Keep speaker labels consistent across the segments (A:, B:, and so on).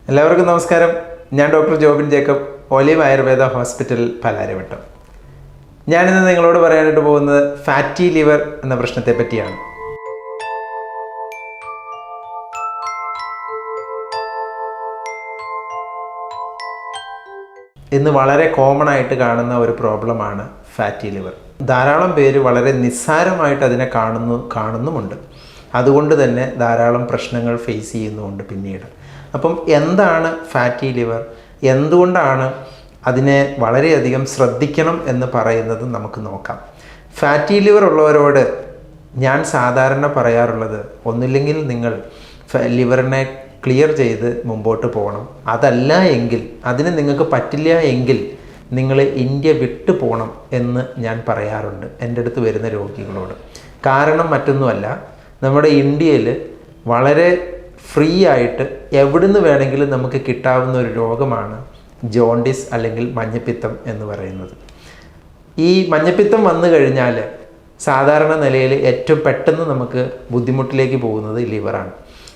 A: എല്ലാവർക്കും നമസ്കാരം. ഞാൻ doctor Jobin Jacob, olive Ayurveda hospital, Palarivattom. ഞാനിന്ന് നിങ്ങളോട് പറയാനായിട്ട് പോകുന്നത് ഫാറ്റി ലിവർ എന്ന പ്രശ്നത്തെ പറ്റിയാണ്. ഇന്ന് വളരെ കോമൺ ആയിട്ട് കാണുന്ന ഒരു പ്രോബ്ലമാണ് ഫാറ്റി ലിവർ. ധാരാളം പേര് വളരെ നിസ്സാരമായിട്ട് അതിനെ കാണുന്നുമുണ്ട്. അതുകൊണ്ട് തന്നെ ധാരാളം പ്രശ്നങ്ങൾ ഫേസ് ചെയ്യുന്നുമുണ്ട് പിന്നീട്. അപ്പം എന്താണ് ഫാറ്റി ലിവർ, എന്തുകൊണ്ടാണ് അതിനെ വളരെയധികം ശ്രദ്ധിക്കണം എന്ന് പറയുന്നത് നമുക്ക് നോക്കാം. ഫാറ്റി ലിവർ ഉള്ളവരോട് ഞാൻ സാധാരണ പറയാറുള്ളത്, ഒന്നില്ലെങ്കിൽ നിങ്ങൾ ലിവറിനെ ക്ലിയർ ചെയ്ത് മുമ്പോട്ട് പോകണം. അതല്ല എങ്കിൽ, അതിന് നിങ്ങൾക്ക് പറ്റില്ല എങ്കിൽ നിങ്ങൾ ഇന്ത്യ വിട്ടു പോകണം എന്ന് ഞാൻ പറയാറുണ്ട് എൻ്റെ അടുത്ത് വരുന്ന രോഗികളോട്. കാരണം മറ്റൊന്നുമല്ല, നമ്മുടെ ഇന്ത്യയിൽ വളരെ ഫ്രീ ആയിട്ട് എവിടുന്ന് വേണമെങ്കിലും നമുക്ക് കിട്ടാവുന്ന ഒരു രോഗമാണ് ജോണ്ടിസ് അല്ലെങ്കിൽ മഞ്ഞപ്പിത്തം എന്ന് പറയുന്നത്. ഈ മഞ്ഞപ്പിത്തം വന്നു കഴിഞ്ഞാൽ സാധാരണ നിലയിൽ ഏറ്റവും പെട്ടെന്ന് നമുക്ക് ബുദ്ധിമുട്ടിലേക്ക് പോകുന്നത് ലിവറാണ്.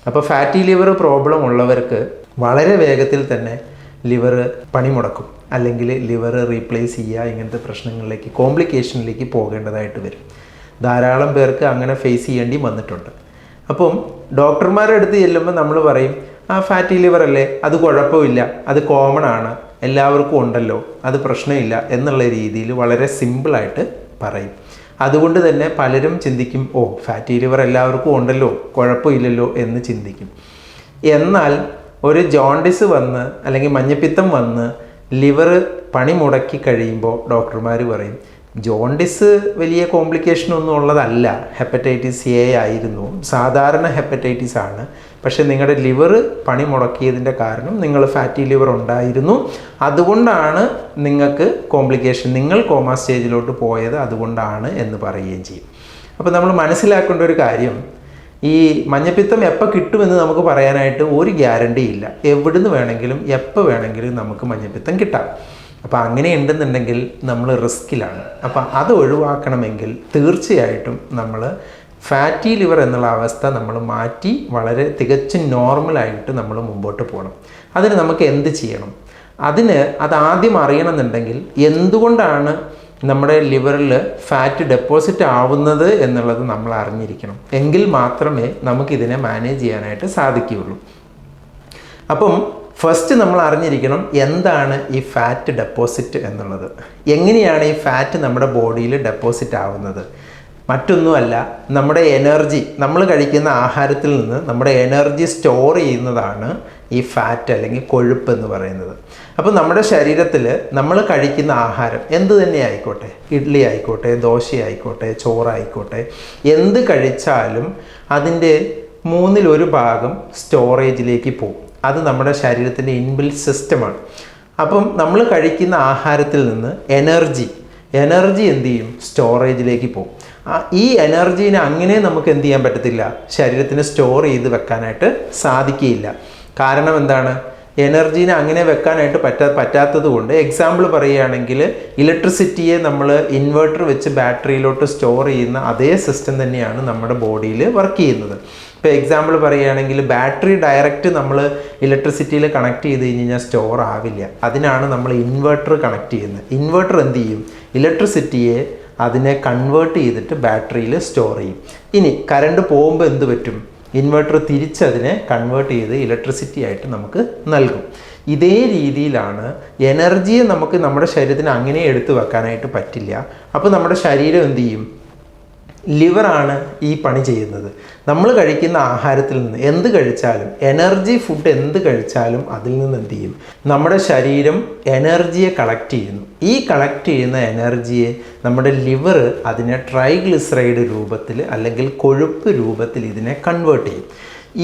A: അപ്പോൾ ഫാറ്റി ലിവർ പ്രോബ്ലം ഉള്ളവർക്ക് വളരെ വേഗത്തിൽ തന്നെ ലിവർ പണിമുടക്കും, അല്ലെങ്കിൽ ലിവർ റീപ്ലേസ് ചെയ്യുക, ഇങ്ങനത്തെ പ്രശ്നങ്ങളിലേക്ക്, കോംപ്ലിക്കേഷനിലേക്ക് പോകേണ്ടതായിട്ട് വരും. ധാരാളം പേർക്ക് അങ്ങനെ ഫേസ് ചെയ്യേണ്ടി വന്നിട്ടുണ്ട്. അപ്പം ഡോക്ടർമാരുടെ അടുത്ത് ചെല്ലുമ്പോൾ നമ്മൾ പറയും, ഫാറ്റി ലിവർ അല്ലേ, അത് കുഴപ്പമില്ല, അത് കോമൺ ആണ്, എല്ലാവർക്കും ഉണ്ടല്ലോ, അത് പ്രശ്നമില്ല എന്നുള്ള രീതിയിൽ വളരെ സിമ്പിളായിട്ട് പറയും. അതുകൊണ്ട് തന്നെ പലരും ചിന്തിക്കും, ഫാറ്റി ലിവർ എല്ലാവർക്കും ഉണ്ടല്ലോ, കുഴപ്പമില്ലല്ലോ എന്ന് ചിന്തിക്കും. എന്നാൽ ഒരു ജോണ്ടിസ് വന്ന് അല്ലെങ്കിൽ മഞ്ഞപ്പിത്തം വന്ന് ലിവർ പണി മുടക്കി കഴിയുമ്പോൾ ഡോക്ടർമാർ പറയും, ജോണ്ടിസ് വലിയ കോംപ്ലിക്കേഷനൊന്നും ഉള്ളതല്ല, ഹെപ്പറ്റൈറ്റിസ് എ ആയിരുന്നു, സാധാരണ ഹെപ്പറ്റൈറ്റിസ് ആണ്, പക്ഷേ നിങ്ങളുടെ ലിവർ പണി മുടക്കിയതിൻ്റെ കാരണം നിങ്ങൾ ഫാറ്റി ലിവർ ഉണ്ടായിരുന്നു, അതുകൊണ്ടാണ് നിങ്ങൾക്ക് കോംപ്ലിക്കേഷൻ, നിങ്ങൾ കോമ സ്റ്റേജിലോട്ട് പോയത് അതുകൊണ്ടാണ് എന്ന് പറയുകയും ചെയ്യും. അപ്പോൾ നമ്മൾ മനസ്സിലാക്കേണ്ട ഒരു കാര്യം, ഈ മഞ്ഞപ്പിത്തം എപ്പോൾ കിട്ടുമെന്ന് നമുക്ക് പറയാനായിട്ട് ഒരു ഗ്യാരണ്ടി ഇല്ല. എവിടുന്ന് വേണമെങ്കിലും എപ്പോൾ വേണമെങ്കിലും നമുക്ക് മഞ്ഞപ്പിത്തം കിട്ടാം. അപ്പോൾ അങ്ങനെ ഉണ്ടെന്നുണ്ടെങ്കിൽ നമ്മൾ റിസ്ക്കിലാണ്. അപ്പോൾ അത് ഒഴിവാക്കണമെങ്കിൽ തീർച്ചയായിട്ടും നമ്മൾ ഫാറ്റി ലിവർ എന്നുള്ള അവസ്ഥ നമ്മൾ മാറ്റി വളരെ തികച്ചും നോർമലായിട്ട് നമ്മൾ മുമ്പോട്ട് പോകണം. അതിന് നമുക്ക് എന്ത് ചെയ്യണം? അത് ആദ്യം അറിയണമെന്നുണ്ടെങ്കിൽ എന്തുകൊണ്ടാണ് നമ്മുടെ ലിവറിൽ ഫാറ്റ് ഡെപ്പോസിറ്റ് ആവുന്നത് എന്നുള്ളത് നമ്മൾ അറിഞ്ഞിരിക്കണം. എങ്കിൽ മാത്രമേ നമുക്കിതിനെ മാനേജ് ചെയ്യാനായിട്ട് സാധിക്കുകയുള്ളൂ. അപ്പം ഫസ്റ്റ് നമ്മൾ അറിഞ്ഞിരിക്കണം എന്താണ് ഈ ഫാറ്റ് ഡെപ്പോസിറ്റ് എന്നുള്ളത്. എങ്ങനെയാണ് ഈ ഫാറ്റ് നമ്മുടെ ബോഡിയിൽ ഡെപ്പോസിറ്റ് ആവുന്നത്? മറ്റൊന്നുമല്ല, നമ്മുടെ എനർജി, നമ്മൾ കഴിക്കുന്ന ആഹാരത്തിൽ നിന്ന് നമ്മുടെ എനർജി സ്റ്റോർ ചെയ്യുന്നതാണ് ഈ ഫാറ്റ് അല്ലെങ്കിൽ കൊഴുപ്പ് എന്ന് പറയുന്നത്. അപ്പോൾ നമ്മുടെ ശരീരത്തിൽ നമ്മൾ കഴിക്കുന്ന ആഹാരം എന്ത് തന്നെ ആയിക്കോട്ടെ, ഇഡ്ഡലി ആയിക്കോട്ടെ, ദോശ ആയിക്കോട്ടെ, ചോറായിക്കോട്ടെ, എന്ത് കഴിച്ചാലും അതിൻ്റെ 1/3 ഭാഗം സ്റ്റോറേജിലേക്ക് പോകും. അത് നമ്മുടെ ശരീരത്തിൻ്റെ ഇൻബിൽറ്റ് സിസ്റ്റമാണ്. അപ്പം നമ്മൾ കഴിക്കുന്ന ആഹാരത്തിൽ നിന്ന് എനർജി എന്ത് ചെയ്യും? സ്റ്റോറേജിലേക്ക് പോകും. ഈ എനർജീനെ അങ്ങനെ നമുക്ക് എന്ത് ചെയ്യാൻ പറ്റത്തില്ല, ശരീരത്തിന് സ്റ്റോർ ചെയ്ത് വെക്കാനായിട്ട് സാധിക്കുകയില്ല. കാരണം എന്താണ്? എനർജീനെ അങ്ങനെ വെക്കാനായിട്ട് പറ്റാത്തത് കൊണ്ട്, എക്സാമ്പിൾ പറയുകയാണെങ്കിൽ ഇലക്ട്രിസിറ്റിയെ നമ്മൾ ഇൻവെർട്ടർ വെച്ച് ബാറ്ററിയിലോട്ട് സ്റ്റോർ ചെയ്യുന്ന അതേ സിസ്റ്റം തന്നെയാണ് നമ്മുടെ ബോഡിയിൽ വർക്ക് ചെയ്യുന്നത്. ഇപ്പോൾ എക്സാമ്പിൾ പറയുകയാണെങ്കിൽ ബാറ്ററി ഡയറക്റ്റ് നമ്മൾ ഇലക്ട്രിസിറ്റിയിൽ കണക്ട് ചെയ്ത് കഴിഞ്ഞാൽ സ്റ്റോർ ആവില്ല. അതിനാണ് നമ്മൾ ഇൻവെർട്ടർ കണക്ട് ചെയ്യുന്നത്. ഇൻവെർട്ടർ എന്ത് ചെയ്യും? ഇലക്ട്രിസിറ്റിയെ അതിനെ കൺവേർട്ട് ചെയ്തിട്ട് ബാറ്ററിയിൽ സ്റ്റോർ ചെയ്യും. ഇനി കറണ്ട് പോകുമ്പോൾ എന്ത് പറ്റും? ഇൻവെർട്ടർ തിരിച്ചതിനെ കൺവേർട്ട് ചെയ്ത് ഇലക്ട്രിസിറ്റി ആയിട്ട് നമുക്ക് നൽകും. ഇതേ രീതിയിലാണ് എനർജിയെ നമുക്ക് നമ്മുടെ ശരീരത്തിന് അങ്ങനെ എടുത്തു വെക്കാനായിട്ട് പറ്റില്ല. അപ്പോൾ നമ്മുടെ ശരീരം എന്ത് ചെയ്യും? ലിവറാണ് ഈ പണി ചെയ്യുന്നത്. നമ്മൾ കഴിക്കുന്ന ആഹാരത്തിൽ നിന്ന് എന്ത് കഴിച്ചാലും, എനർജി ഫുഡ് എന്ത് കഴിച്ചാലും അതിൽ നിന്ന് എന്ത് ചെയ്യും? നമ്മുടെ ശരീരം എനർജിയെ കളക്ട് ചെയ്യുന്നു. ഈ കളക്ട് ചെയ്യുന്ന എനർജിയെ നമ്മുടെ ലിവർ അതിനെ ട്രൈഗ്ലിസറൈഡ് രൂപത്തിൽ അല്ലെങ്കിൽ കൊഴുപ്പ് രൂപത്തിൽ ഇതിനെ കൺവേർട്ട് ചെയ്യും.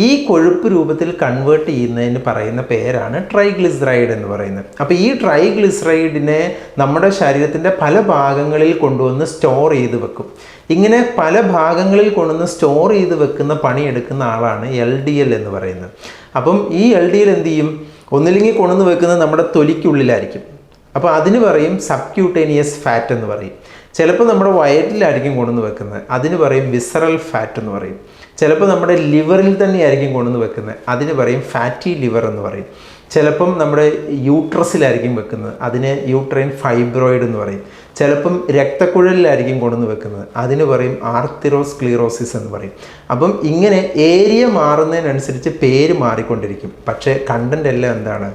A: ഈ കൊഴുപ്പ് രൂപത്തിൽ കൺവേർട്ട് ചെയ്യുന്നതിന് പറയുന്ന പേരാണ് ട്രൈഗ്ലിസറൈഡ് എന്ന് പറയുന്നത്. അപ്പോൾ ഈ ട്രൈഗ്ലിസറൈഡിനെ നമ്മുടെ ശരീരത്തിൻ്റെ പല ഭാഗങ്ങളിൽ കൊണ്ടുവന്ന് സ്റ്റോർ ചെയ്ത് വെക്കും. ഇങ്ങനെ പല ഭാഗങ്ങളിൽ കൊണ്ടുവന്ന് സ്റ്റോർ ചെയ്ത് വെക്കുന്ന പണിയെടുക്കുന്ന ആളാണ് LDL എന്ന് പറയുന്നത്. അപ്പം ഈ LDL എന്ത് ചെയ്യും? ഒന്നില്ലെങ്കിൽ കൊണ്ടുവന്ന് വെക്കുന്നത് നമ്മുടെ തൊലിക്കുള്ളിലായിരിക്കും. അപ്പോൾ അതിന് പറയും സബ്ക്യൂട്ടേനിയസ് ഫാറ്റ് എന്ന് പറയും. ചിലപ്പോൾ നമ്മുടെ വയറ്റിലായിരിക്കും കൊണ്ടുവന്ന് വെക്കുന്നത്, അതിന് പറയും വിസറൽ ഫാറ്റ് എന്ന് പറയും. ചിലപ്പോൾ നമ്മുടെ ലിവറിൽ തന്നെയായിരിക്കും കൊണ്ടുവന്ന് വെക്കുന്നത്, അതിന് പറയും ഫാറ്റി ലിവർ എന്ന് പറയും. ചിലപ്പം നമ്മുടെ യൂട്രസിലായിരിക്കും വെക്കുന്നത്, അതിന് യൂട്രൈൻ ഫൈബ്രോയിഡ് എന്ന് പറയും. ചിലപ്പം രക്തക്കുഴലിലായിരിക്കും കൊണ്ടുവന്ന് വെക്കുന്നത്, അതിന് പറയും ആർത്തിറോസ്ക്ലീറോസിസ് എന്ന് പറയും. അപ്പം ഇങ്ങനെ ഏരിയ മാറുന്നതിനനുസരിച്ച് പേര് മാറിക്കൊണ്ടിരിക്കും, പക്ഷേ കണ്ടന്റ് എല്ലാം എന്താണ്,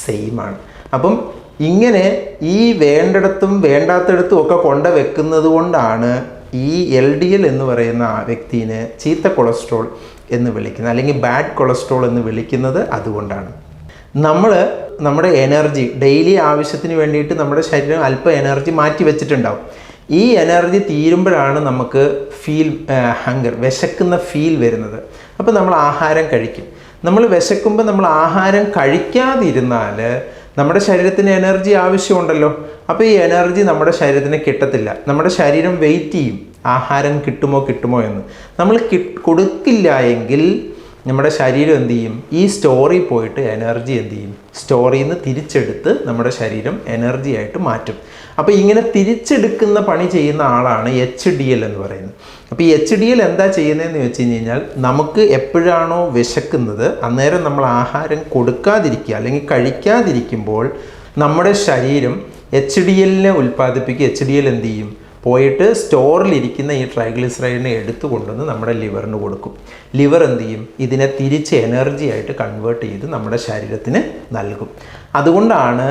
A: സെയിം ആണ്. അപ്പം ഇങ്ങനെ ഈ വേണ്ടിടത്തും വേണ്ടാത്തിടത്തും ഒക്കെ കൊണ്ട് വെക്കുന്നത് കൊണ്ടാണ് ഈ LDL എന്ന് പറയുന്ന ആ വ്യക്തിനെ ചീത്ത കൊളസ്ട്രോൾ എന്ന് വിളിക്കുന്നത്, അല്ലെങ്കിൽ ബാഡ് കൊളസ്ട്രോൾ എന്ന് വിളിക്കുന്നത് അതുകൊണ്ടാണ്. നമ്മൾ നമ്മുടെ എനർജി ഡെയിലി ആവശ്യത്തിന് വേണ്ടിയിട്ട് നമ്മുടെ ശരീരം അല്പം എനർജി മാറ്റി വെച്ചിട്ടുണ്ടാവും. ഈ എനർജി തീരുമ്പോഴാണ് നമുക്ക് ഹങ്കർ, വിശക്കുന്ന ഫീൽ വരുന്നത്. അപ്പോൾ നമ്മൾ ആഹാരം കഴിക്കും. നമ്മൾ വിശക്കുമ്പോൾ നമ്മൾ ആഹാരം കഴിക്കാതിരുന്നാൽ നമ്മുടെ ശരീരത്തിന് എനർജി ആവശ്യമുണ്ടല്ലോ. അപ്പോൾ ഈ എനർജി നമ്മുടെ ശരീരത്തിന് കിട്ടത്തില്ല. നമ്മുടെ ശരീരം വെയിറ്റ് ചെയ്യും, ആഹാരം കിട്ടുമോ എന്ന്. നമ്മൾ കൊടുക്കില്ല എങ്കിൽ നമ്മുടെ ശരീരം എന്ത് ചെയ്യും, ഈ സ്റ്റോറിൽ പോയിട്ട് എനർജി എന്ത് ചെയ്യും, സ്റ്റോറിയിൽ നിന്ന് തിരിച്ചെടുത്ത് നമ്മുടെ ശരീരം എനർജി ആയിട്ട് മാറ്റും. അപ്പോൾ ഇങ്ങനെ തിരിച്ചെടുക്കുന്ന പണി ചെയ്യുന്ന ആളാണ് HDL എന്ന് പറയുന്നത്. അപ്പോൾ ഈ HDL എന്താ ചെയ്യുന്നതെന്ന് വെച്ച് കഴിഞ്ഞാൽ, നമുക്ക് എപ്പോഴാണോ വിശക്കുന്നത് അന്നേരം നമ്മൾ ആഹാരം കൊടുക്കാതിരിക്കുക അല്ലെങ്കിൽ കഴിക്കാതിരിക്കുമ്പോൾ നമ്മുടെ ശരീരം HDLനെ ഉൽപ്പാദിപ്പിക്കുക. HDL എന്ത് ചെയ്യും, പോയിട്ട് സ്റ്റോറിലിരിക്കുന്ന ഈ ട്രൈഗ്ലിസറൈഡിനെ എടുത്തു കൊണ്ടുവന്ന് നമ്മുടെ ലിവറിന് കൊടുക്കും. ലിവർ എന്ത് ചെയ്യും, ഇതിനെ തിരിച്ച് എനർജി ആയിട്ട് കൺവേർട്ട് ചെയ്ത് നമ്മുടെ ശരീരത്തിന് നൽകും. അതുകൊണ്ടാണ്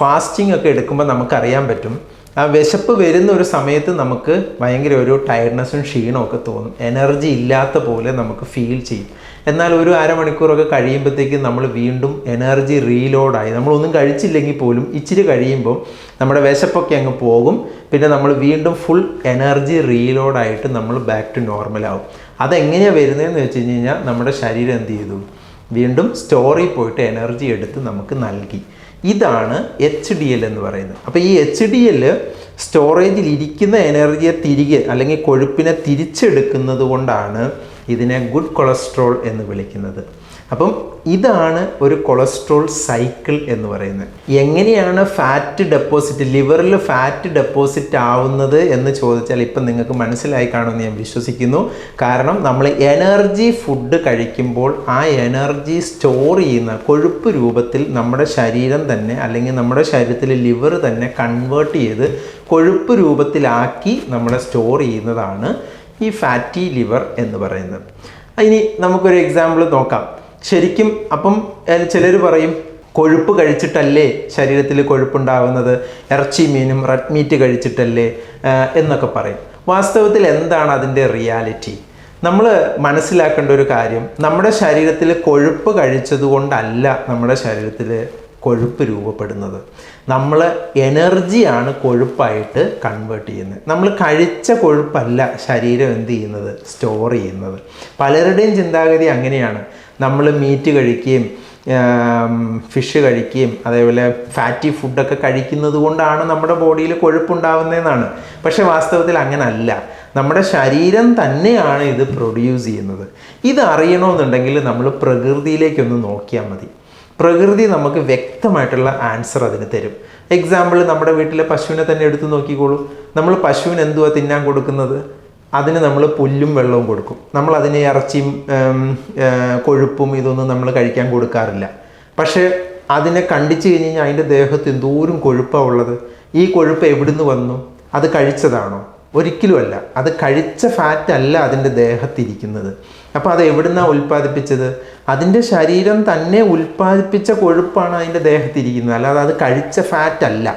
A: ഫാസ്റ്റിംഗ് ഒക്കെ എടുക്കുമ്പോൾ നമുക്കറിയാൻ പറ്റും, ആ വിശപ്പ് വരുന്ന ഒരു സമയത്ത് നമുക്ക് ഭയങ്കര ഒരു ടയർഡ്നെസ്സും ക്ഷീണമൊക്കെ തോന്നും, എനർജി ഇല്ലാത്ത പോലെ നമുക്ക് ഫീൽ ചെയ്യും. എന്നാൽ ഒരു അരമണിക്കൂറൊക്കെ കഴിയുമ്പോഴത്തേക്കും നമ്മൾ വീണ്ടും എനർജി റീലോഡായി, നമ്മളൊന്നും കഴിച്ചില്ലെങ്കിൽ പോലും ഇച്ചിരി കഴിയുമ്പോൾ നമ്മുടെ വിശപ്പൊക്കെ അങ്ങ് പോകും. പിന്നെ നമ്മൾ വീണ്ടും ഫുൾ എനർജി റീലോഡായിട്ട് നമ്മൾ ബാക്ക് ടു നോർമലാവും. അതെങ്ങനെയാണ് വരുന്നതെന്ന് വെച്ച് കഴിഞ്ഞാൽ, നമ്മുടെ ശരീരം എന്ത് ചെയ്തു, വീണ്ടും സ്റ്റോറിൽ പോയിട്ട് എനർജി എടുത്ത് നമുക്ക് നൽകി. ഇതാണ് HDL എന്ന് പറയുന്നത്. അപ്പോൾ ഈ HDL സ്റ്റോറേജിൽ ഇരിക്കുന്ന എനർജിയെ തിരികെ അല്ലെങ്കിൽ കൊഴുപ്പിനെ തിരിച്ചെടുക്കുന്നത് കൊണ്ടാണ് ഇതിനെ ഗുഡ് കൊളസ്ട്രോൾ എന്ന് വിളിക്കുന്നത്. അപ്പം ഇതാണ് ഒരു കൊളസ്ട്രോൾ സൈക്കിൾ എന്ന് പറയുന്നത്. എങ്ങനെയാണ് ഫാറ്റ് ഡെപ്പോസിറ്റ്, ലിവറിൽ ഫാറ്റ് ഡെപ്പോസിറ്റ് ആവുന്നത് എന്ന് ചോദിച്ചാൽ ഇപ്പം നിങ്ങൾക്ക് മനസ്സിലായി കാണുമെന്ന് ഞാൻ വിശ്വസിക്കുന്നു. കാരണം നമ്മൾ എനർജി ഫുഡ് കഴിക്കുമ്പോൾ ആ എനർജി സ്റ്റോർ ചെയ്യുന്ന കൊഴുപ്പ് രൂപത്തിൽ നമ്മുടെ ശരീരം തന്നെ, അല്ലെങ്കിൽ നമ്മുടെ ശരീരത്തിലെ ലിവർ തന്നെ കൺവേർട്ട് ചെയ്ത് കൊഴുപ്പ് രൂപത്തിലാക്കി നമ്മളെ സ്റ്റോർ ചെയ്യുന്നതാണ് ഈ ഫാറ്റി ലിവർ എന്ന് പറയുന്നത്. ഇനി നമുക്കൊരു എക്സാമ്പിൾ നോക്കാം. ശരിക്കും അപ്പം ചിലർ പറയും, കൊഴുപ്പ് കഴിച്ചിട്ടല്ലേ ശരീരത്തിൽ കൊഴുപ്പുണ്ടാകുന്നത്, ഇറച്ചി മീനും റെഡ് മീറ്റ് കഴിച്ചിട്ടല്ലേ എന്നൊക്കെ പറയും. വാസ്തവത്തിൽ എന്താണ് അതിൻ്റെ റിയാലിറ്റി? നമ്മൾ മനസ്സിലാക്കേണ്ട ഒരു കാര്യം, നമ്മുടെ ശരീരത്തിൽ കൊഴുപ്പ് കഴിച്ചതുകൊണ്ടല്ല നമ്മുടെ ശരീരത്തിൽ കൊഴുപ്പ് രൂപപ്പെടുന്നത്. നമ്മൾ എനർജിയാണ് കൊഴുപ്പായിട്ട് കൺവേർട്ട് ചെയ്യുന്നത്. നമ്മൾ കഴിച്ച കൊഴുപ്പല്ല ശരീരം എന്ത് ചെയ്യുന്നത്, സ്റ്റോർ ചെയ്യുന്നത്. പലരുടെയും ചിന്താഗതി അങ്ങനെയാണ്. നമ്മൾ മീറ്റ് കഴിക്കുകയും ഫിഷ് കഴിക്കുകയും അതേപോലെ ഫാറ്റി ഫുഡൊക്കെ കഴിക്കുന്നത് കൊണ്ടാണ് നമ്മുടെ ബോഡിയിൽ കൊഴുപ്പുണ്ടാകുന്നതെന്നാണ്. പക്ഷേ വാസ്തവത്തിൽ അങ്ങനല്ല. നമ്മുടെ ശരീരം തന്നെയാണ് ഇത് പ്രൊഡ്യൂസ് ചെയ്യുന്നത്. ഇത് അറിയണമെന്നുണ്ടെങ്കിൽ നമ്മൾ പ്രകൃതിയിലേക്കൊന്ന് നോക്കിയാൽ മതി. പ്രകൃതി നമുക്ക് വ്യക്തമായിട്ടുള്ള ആൻസർ അതിന് തരും. എക്സാമ്പിൾ, നമ്മുടെ വീട്ടിലെ പശുവിനെ തന്നെ എടുത്തു നോക്കിക്കോളൂ. നമ്മൾ പശുവിന് എന്തുവാ തിന്നാൻ കൊടുക്കുന്നത്? അതിന് നമ്മൾ പുല്ലും വെള്ളവും കൊടുക്കും. നമ്മൾ അതിന് ഇറച്ചിയും കൊഴുപ്പും ഇതൊന്നും നമ്മൾ കഴിക്കാൻ കൊടുക്കാറില്ല. പക്ഷേ അതിനെ കണ്ടിച്ചു കഴിഞ്ഞ് കഴിഞ്ഞാൽ അതിൻ്റെ ദേഹത്ത് എന്തോരം കൊഴുപ്പാണ് ഉള്ളത്. ഈ കൊഴുപ്പ് എവിടുന്ന് വന്നു? അത് കഴിച്ചതാണോ? ഒരിക്കലുമല്ല. അത് കഴിച്ച ഫാറ്റ് അല്ല അതിൻ്റെ ദേഹത്തിരിക്കുന്നത്. അപ്പോൾ അത് എവിടുന്നാണ് ഉൽപ്പാദിപ്പിച്ചത്? അതിൻ്റെ ശരീരം തന്നെ ഉൽപ്പാദിപ്പിച്ച കൊഴുപ്പാണ് അതിൻ്റെ ദേഹത്തിരിക്കുന്നത്, അല്ലാതെ അത് കഴിച്ച ഫാറ്റ് അല്ല.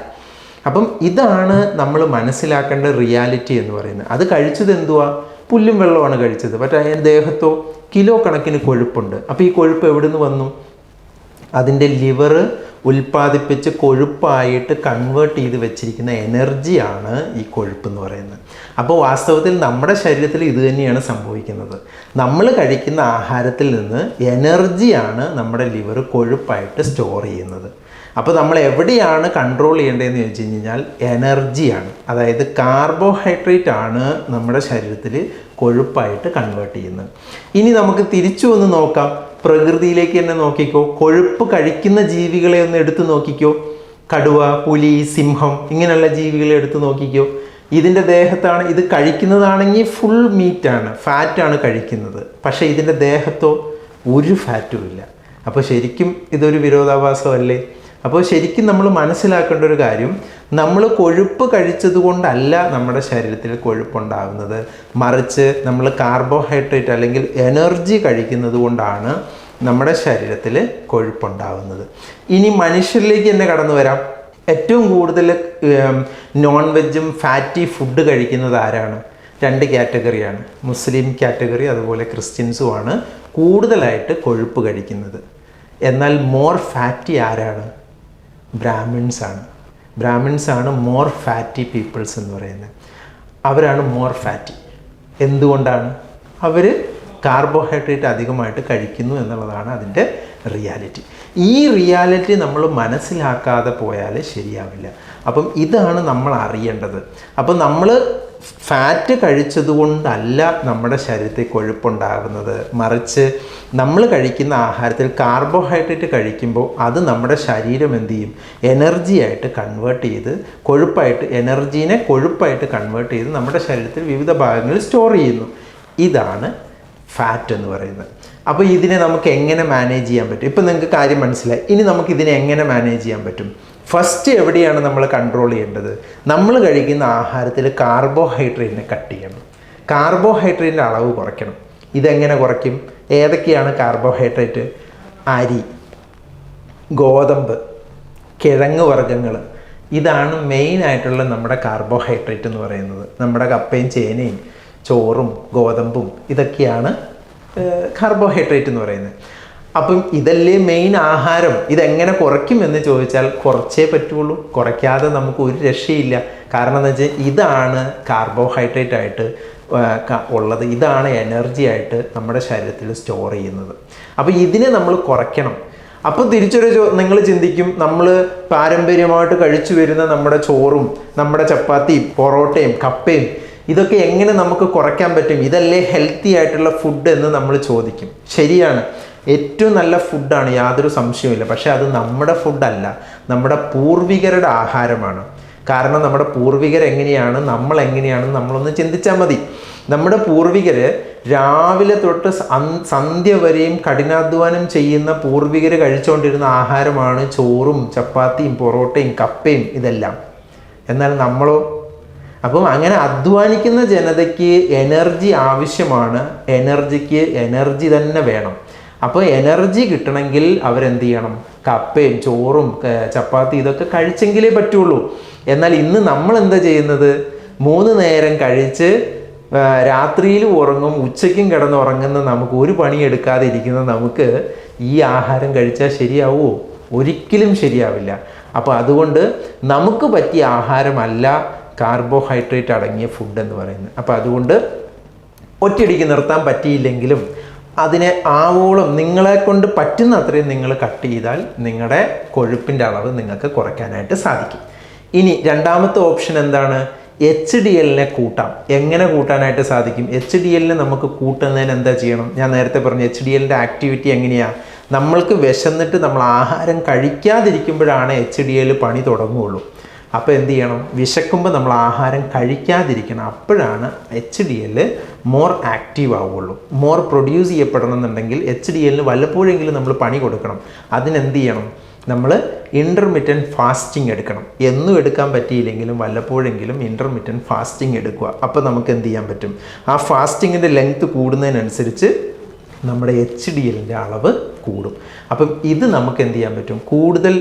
A: അപ്പം ഇതാണ് നമ്മൾ മനസ്സിലാക്കേണ്ട റിയാലിറ്റി എന്ന് പറയുന്നത്. അത് കഴിച്ചത് എന്തുവാ? പുല്ലും വെള്ളമാണ് കഴിച്ചത്. പക്ഷേ അതിൻ്റെ ദേഹത്തോ കിലോ കണക്കിന് കൊഴുപ്പുണ്ട്. അപ്പോൾ ഈ കൊഴുപ്പ് എവിടുന്ന് വന്നു? അതിൻ്റെ ലിവർ ഉൽപ്പാദിപ്പിച്ച് കൊഴുപ്പായിട്ട് കൺവേർട്ട് ചെയ്ത് വെച്ചിരിക്കുന്ന എനർജിയാണ് ഈ കൊഴുപ്പ് എന്ന് പറയുന്നത്. അപ്പോൾ വാസ്തവത്തിൽ നമ്മുടെ ശരീരത്തിൽ ഇത് തന്നെയാണ് സംഭവിക്കുന്നത്. നമ്മൾ കഴിക്കുന്ന ആഹാരത്തിൽ നിന്ന് എനർജിയാണ് നമ്മുടെ ലിവർ കൊഴുപ്പായിട്ട് സ്റ്റോർ ചെയ്യുന്നത്. അപ്പോൾ നമ്മൾ എവിടെയാണ് കൺട്രോൾ ചെയ്യേണ്ടതെന്ന് ചോദിച്ചു കഴിഞ്ഞാൽ എനർജിയാണ്. അതായത് കാർബോഹൈഡ്രേറ്റ് ആണ് നമ്മുടെ ശരീരത്തിൽ കൊഴുപ്പായിട്ട് കൺവേർട്ട് ചെയ്യുന്നത്. ഇനി നമുക്ക് തിരിച്ചു ഒന്ന് നോക്കാം, പ്രകൃതിയിലേക്ക് തന്നെ നോക്കിക്കോ. കൊഴുപ്പ് കഴിക്കുന്ന ജീവികളെ ഒന്ന് എടുത്തു നോക്കിക്കോ. കടുവ, പുലി, സിംഹം ഇങ്ങനെയുള്ള ജീവികളെ എടുത്തു നോക്കിക്കോ. ഇതിൻ്റെ ദേഹത്താണ് ഇത് കഴിക്കുന്നതാണെങ്കിൽ ഫുൾ മീറ്റാണ്, ഫാറ്റാണ് കഴിക്കുന്നത്. പക്ഷേ ഇതിൻ്റെ ദേഹത്തോ ഒരു ഫാറ്റും ഇല്ല. അപ്പോൾ ശരിക്കും ഇതൊരു വിരോധാഭാസമല്ലേ? അപ്പോൾ ശരിക്കും നമ്മൾ മനസ്സിലാക്കേണ്ട ഒരു കാര്യം, നമ്മൾ കൊഴുപ്പ് കഴിച്ചത് കൊണ്ടല്ല നമ്മുടെ ശരീരത്തിൽ കൊഴുപ്പുണ്ടാകുന്നത്, മറിച്ച് നമ്മൾ കാർബോഹൈഡ്രേറ്റ് അല്ലെങ്കിൽ എനർജി കഴിക്കുന്നത് കൊണ്ടാണ് നമ്മുടെ ശരീരത്തിൽ കൊഴുപ്പുണ്ടാകുന്നത്. ഇനി മനുഷ്യരിലേക്ക് തന്നെ കടന്നു വരാം. ഏറ്റവും കൂടുതൽ നോൺ വെജും ഫാറ്റി ഫുഡ് കഴിക്കുന്നത് ആരാണ്? 2 കാറ്റഗറിയാണ്. മുസ്ലിം കാറ്റഗറി അതുപോലെ ക്രിസ്ത്യൻസുമാണ് കൂടുതലായിട്ട് കൊഴുപ്പ് കഴിക്കുന്നത്. എന്നാൽ മോർ ഫാറ്റി ആരാണ്? ബ്രാഹ്മിൻസ് ആണ് മോർ ഫാറ്റി പീപ്പിൾസ് എന്ന് പറയുന്നത്. അവരാണ് മോർ ഫാറ്റി. എന്തുകൊണ്ടാണ്? അവർ കാർബോഹൈഡ്രേറ്റ് അധികമായിട്ട് കഴിക്കുന്നു എന്നുള്ളതാണ് അതിൻ്റെ റിയാലിറ്റി. ഈ റിയാലിറ്റി നമ്മൾ മനസ്സിലാക്കാതെ പോയാൽ ശരിയാവില്ല. അപ്പം ഇതാണ് നമ്മൾ അറിയേണ്ടത്. അപ്പം നമ്മൾ ഫാറ്റ് കഴിച്ചതുകൊണ്ടല്ല നമ്മുടെ ശരീരത്തിൽ കൊഴുപ്പുണ്ടാകുന്നത്, മറിച്ച് നമ്മൾ കഴിക്കുന്ന ആഹാരത്തിൽ കാർബോഹൈഡ്രേറ്റ് കഴിക്കുമ്പോൾ അത് നമ്മുടെ ശരീരം എന്ത് ചെയ്യും? എനർജിയായിട്ട് കൺവേർട്ട് ചെയ്ത് എനർജീനെ കൊഴുപ്പായിട്ട് കൺവേർട്ട് ചെയ്ത് നമ്മുടെ ശരീരത്തിൽ വിവിധ ഭാഗങ്ങളിൽ സ്റ്റോർ ചെയ്യുന്നു. ഇതാണ് ഫാറ്റ് എന്ന് പറയുന്നത്. അപ്പോൾ ഇതിനെ നമുക്ക് എങ്ങനെ മാനേജ് ചെയ്യാൻ പറ്റും? ഇപ്പം നിങ്ങൾക്ക് കാര്യം മനസ്സിലായി. ഇനി നമുക്കിതിനെ എങ്ങനെ മാനേജ് ചെയ്യാൻ പറ്റും? ഫസ്റ്റ് എവിടെയാണ് നമ്മൾ കൺട്രോൾ ചെയ്യേണ്ടത്? നമ്മൾ കഴിക്കുന്ന ആഹാരത്തിൽ കാർബോഹൈഡ്രേറ്റിനെ കട്ട് ചെയ്യണം. കാർബോഹൈഡ്രേറ്റിൻ്റെ അളവ് കുറയ്ക്കണം. ഇതെങ്ങനെ കുറയ്ക്കും? ഏതൊക്കെയാണ് കാർബോഹൈഡ്രേറ്റ്? അരി, ഗോതമ്പ്, കിഴങ്ങ് വർഗ്ഗങ്ങൾ, ഇതാണ് മെയിനായിട്ടുള്ള നമ്മുടെ കാർബോഹൈഡ്രേറ്റ് എന്ന് പറയുന്നത്. നമ്മുടെ കപ്പയും ചേനയും ചോറും ഗോതമ്പും ഇതൊക്കെയാണ് കാർബോഹൈഡ്രേറ്റ് എന്ന് പറയുന്നത്. അപ്പം ഇതല്ലേ മെയിൻ ആഹാരം. ഇതെങ്ങനെ കുറയ്ക്കും എന്ന് ചോദിച്ചാൽ കുറച്ചേ പറ്റുള്ളൂ. കുറയ്ക്കാതെ നമുക്ക് ഒരു രക്ഷയില്ല. കാരണം എന്ന് വെച്ചാൽ ഇതാണ് കാർബോഹൈഡ്രേറ്റ് ആയിട്ട് ഉള്ളത്, ഇതാണ് എനർജി ആയിട്ട് നമ്മുടെ ശരീരത്തിൽ സ്റ്റോർ ചെയ്യുന്നത്. അപ്പോൾ ഇതിനെ നമ്മൾ കുറയ്ക്കണം. അപ്പോൾ നിങ്ങൾ ചിന്തിക്കും, നമ്മൾ പാരമ്പര്യമായിട്ട് കഴിച്ചു വരുന്ന നമ്മുടെ ചോറും നമ്മുടെ ചപ്പാത്തിയും പൊറോട്ടയും കപ്പയും ഇതൊക്കെ എങ്ങനെ നമുക്ക് കുറയ്ക്കാൻ പറ്റും? ഇതല്ലേ ഹെൽത്തി ആയിട്ടുള്ള ഫുഡ് എന്ന് നമ്മൾ ചോദിക്കും. ശരിയാണ്, ഏറ്റവും നല്ല ഫുഡാണ്, യാതൊരു സംശയവുമില്ല. പക്ഷേ അത് നമ്മുടെ ഫുഡല്ല, നമ്മുടെ പൂർവികരുടെ ആഹാരമാണ്. കാരണം നമ്മുടെ പൂർവികർ എങ്ങനെയാണ്, നമ്മൾ എങ്ങനെയാണെന്ന് നമ്മളൊന്ന് ചിന്തിച്ചാൽ മതി. നമ്മുടെ പൂർവികർ രാവിലെ തൊട്ട് സന്ധ്യ വരെയും കഠിനാധ്വാനം ചെയ്യുന്ന പൂർവികർ കഴിച്ചുകൊണ്ടിരുന്ന ആഹാരമാണ് ചോറും ചപ്പാത്തിയും പൊറോട്ടയും കപ്പയും ഇതെല്ലാം. എന്നാൽ നമ്മളോ? അപ്പം അങ്ങനെ അധ്വാനിക്കുന്ന ജനതയ്ക്ക് എനർജി ആവശ്യമാണ്. എനർജിക്ക് എനർജി തന്നെ വേണം. അപ്പോൾ എനർജി കിട്ടണമെങ്കിൽ അവരെന്ത് ചെയ്യണം? കപ്പയും ചോറും ചപ്പാത്തി ഇതൊക്കെ കഴിച്ചെങ്കിലേ പറ്റുള്ളൂ. എന്നാൽ ഇന്ന് നമ്മൾ എന്താ ചെയ്യുന്നത്? 3 നേരം കഴിച്ച് രാത്രിയിൽ ഉറങ്ങും, ഉച്ചയ്ക്കും കിടന്നുറങ്ങുന്ന നമുക്ക്, ഒരു പണിയെടുക്കാതെ ഇരിക്കുന്ന നമുക്ക് ഈ ആഹാരം കഴിച്ചാൽ ശരിയാവുമോ? ഒരിക്കലും ശരിയാവില്ല. അപ്പോൾ അതുകൊണ്ട് നമുക്ക് പറ്റിയ ആഹാരമല്ല കാർബോഹൈഡ്രേറ്റ് അടങ്ങിയ ഫുഡ് എന്ന് പറയുന്നത്. അപ്പോൾ അതുകൊണ്ട് ഒറ്റയടിക്ക് നിർത്താൻ പറ്റിയില്ലെങ്കിലും അതിനെ ആവോളം നിങ്ങളെ കൊണ്ട് പറ്റുന്ന അത്രയും നിങ്ങൾ കട്ട് ചെയ്താൽ നിങ്ങളുടെ കൊഴുപ്പിൻ്റെ അളവ് നിങ്ങൾക്ക് കുറയ്ക്കാനായിട്ട് സാധിക്കും. ഇനി രണ്ടാമത്തെ ഓപ്ഷൻ എന്താണ്? HDLനെ കൂട്ടാം. എങ്ങനെ കൂട്ടാനായിട്ട് സാധിക്കും? HDLനെ നമുക്ക് കൂട്ടുന്നതിന് എന്താ ചെയ്യണം? ഞാൻ നേരത്തെ പറഞ്ഞു HDLൻ്റെ ആക്ടിവിറ്റി എങ്ങനെയാണ്? നമ്മൾക്ക് വിശന്നിട്ട് നമ്മൾ ആഹാരം കഴിക്കാതിരിക്കുമ്പോഴാണ് HDL പണി തുടങ്ങുകയുള്ളൂ. അപ്പോൾ എന്ത് ചെയ്യണം? വിശക്കുമ്പോൾ നമ്മൾ ആഹാരം കഴിക്കാതിരിക്കണം. അപ്പോഴാണ് HDL മോർ ആക്റ്റീവ് ആവുകയുള്ളൂ. മോർ പ്രൊഡ്യൂസ് ചെയ്യപ്പെടണം എന്നുണ്ടെങ്കിൽ HDLന് വല്ലപ്പോഴെങ്കിലും നമ്മൾ പണി കൊടുക്കണം. അതിനെന്ത് ചെയ്യണം? നമ്മൾ ഇൻ്റർമിറ്റൻറ്റ് ഫാസ്റ്റിംഗ് എടുക്കണം. എന്നും എടുക്കാൻ പറ്റിയില്ലെങ്കിലും വല്ലപ്പോഴെങ്കിലും ഇൻ്റർമിറ്റൻറ്റ് ഫാസ്റ്റിംഗ് എടുക്കുക. അപ്പോൾ നമുക്ക് എന്ത് ചെയ്യാൻ പറ്റും? ആ ഫാസ്റ്റിങ്ങിൻ്റെ ലെങ്ത്ത് കൂടുന്നതിനനുസരിച്ച് നമ്മുടെ HDLൻ്റെ അളവ് കൂടും. അപ്പം ഇത് നമുക്ക് എന്ത് ചെയ്യാൻ പറ്റും? കൂടുതൽ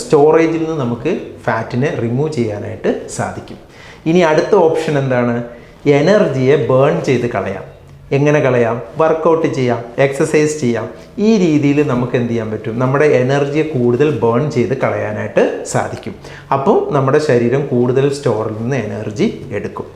A: സ്റ്റോറേജിൽ നിന്ന് നമുക്ക് ഫാറ്റിനെ റിമൂവ് ചെയ്യാനായിട്ട് സാധിക്കും. ഇനി അടുത്ത ഓപ്ഷൻ എന്താണ്? എനർജിയെ ബേൺ ചെയ്ത് കളയാം. എങ്ങനെ കളയാം? വർക്കൗട്ട് ചെയ്യാം, എക്സസൈസ് ചെയ്യാം. ഈ രീതിയിൽ നമുക്ക് എന്ത് ചെയ്യാൻ പറ്റും? നമ്മുടെ എനർജിയെ കൂടുതൽ ബേൺ ചെയ്ത് കളയാനായിട്ട് സാധിക്കും. അപ്പോൾ നമ്മുടെ ശരീരം കൂടുതൽ സ്റ്റോറിൽ നിന്ന് എനർജി എടുക്കും.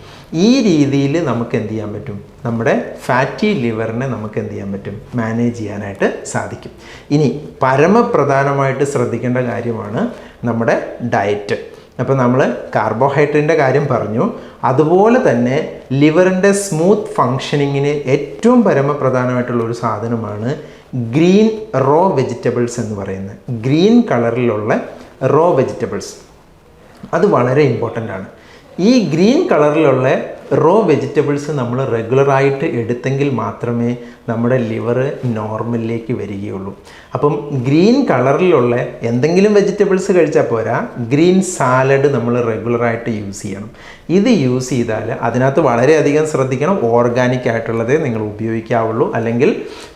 A: ഈ രീതിയിൽ നമുക്ക് എന്ത് ചെയ്യാൻ പറ്റും? നമ്മുടെ ഫാറ്റി ലിവറിനെ നമുക്ക് എന്ത് ചെയ്യാൻ പറ്റും? മാനേജ് ചെയ്യാനായിട്ട് സാധിക്കും. ഇനി പരമപ്രധാനമായിട്ട് ശ്രദ്ധിക്കേണ്ട കാര്യമാണ് നമ്മുടെ ഡയറ്റ്. അപ്പോൾ നമ്മൾ കാർബോഹൈഡ്രേറ്റിൻ്റെ കാര്യം പറഞ്ഞു. അതുപോലെ തന്നെ ലിവറിൻ്റെ സ്മൂത്ത് ഫങ്ഷനിങ്ങിന് ഏറ്റവും പരമപ്രധാനമായിട്ടുള്ള ഒരു സാധനമാണ് ഗ്രീൻ റോ വെജിറ്റബിൾസ് എന്ന് പറയുന്നത്. ഗ്രീൻ കളറിലുള്ള റോ വെജിറ്റബിൾസ് അത് വളരെ ഇമ്പോർട്ടൻ്റ് ആണ്. ഈ ഗ്രീൻ കളറിലുള്ള റോ വെജിറ്റബിൾസ് നമ്മൾ റെഗുലറായിട്ട് എടുത്തെങ്കിൽ മാത്രമേ നമ്മുടെ ലിവർ നോർമലിലേക്ക് വരികയുള്ളൂ. അപ്പം ഗ്രീൻ കളറിലുള്ള എന്തെങ്കിലും വെജിറ്റബിൾസ് കഴിച്ചാൽ പോരാ, ഗ്രീൻ സാലഡ് നമ്മൾ റെഗുലറായിട്ട് യൂസ് ചെയ്യണം. ഇത് യൂസ് ചെയ്താൽ അതിനകത്ത് വളരെയധികം ശ്രദ്ധിക്കണം, ഓർഗാനിക് ആയിട്ടുള്ളതേ നിങ്ങൾ ഉപയോഗിക്കാവുള്ളൂ. അല്ലെങ്കിൽ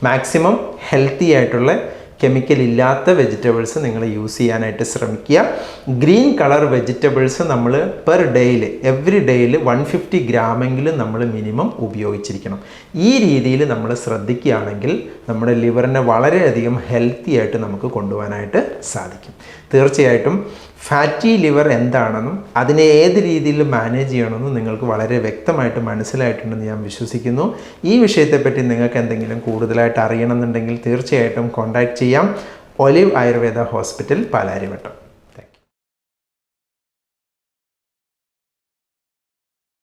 A: മാക്സിമം ഹെൽത്തി ആയിട്ടുള്ള കെമിക്കൽ ഇല്ലാത്ത വെജിറ്റബിൾസ് നിങ്ങൾ യൂസ് ചെയ്യാനായിട്ട് ശ്രമിക്കുക. ഗ്രീൻ കളർ വെജിറ്റബിൾസ് നമ്മൾ പെർ ഡേയിൽ എവറി ഡേയിൽ 150 ഗ്രാമെങ്കിലും നമ്മൾ മിനിമം ഉപയോഗിച്ചിരിക്കണം. ഈ രീതിയിൽ നമ്മൾ ശ്രദ്ധിക്കുകയാണെങ്കിൽ നമ്മുടെ ലിവറിനെ വളരെയധികം ഹെൽത്തി ആയിട്ട് നമുക്ക് കൊണ്ടുപോകാനായിട്ട് സാധിക്കും. തീർച്ചയായിട്ടും ഫാറ്റി ലിവർ എന്താണെന്നും അതിനെ ഏത് രീതിയിൽ മാനേജ് ചെയ്യണമെന്നും നിങ്ങൾക്ക് വളരെ വ്യക്തമായിട്ട് മനസ്സിലായിട്ടുണ്ടെന്ന് ഞാൻ വിശ്വസിക്കുന്നു. ഈ വിഷയത്തെപ്പറ്റി നിങ്ങൾക്ക് എന്തെങ്കിലും കൂടുതലായിട്ട് അറിയണമെന്നുണ്ടെങ്കിൽ തീർച്ചയായിട്ടും കോൺടാക്റ്റ് ചെയ്യാം. Olive Ayurveda hospital, Palarivattom.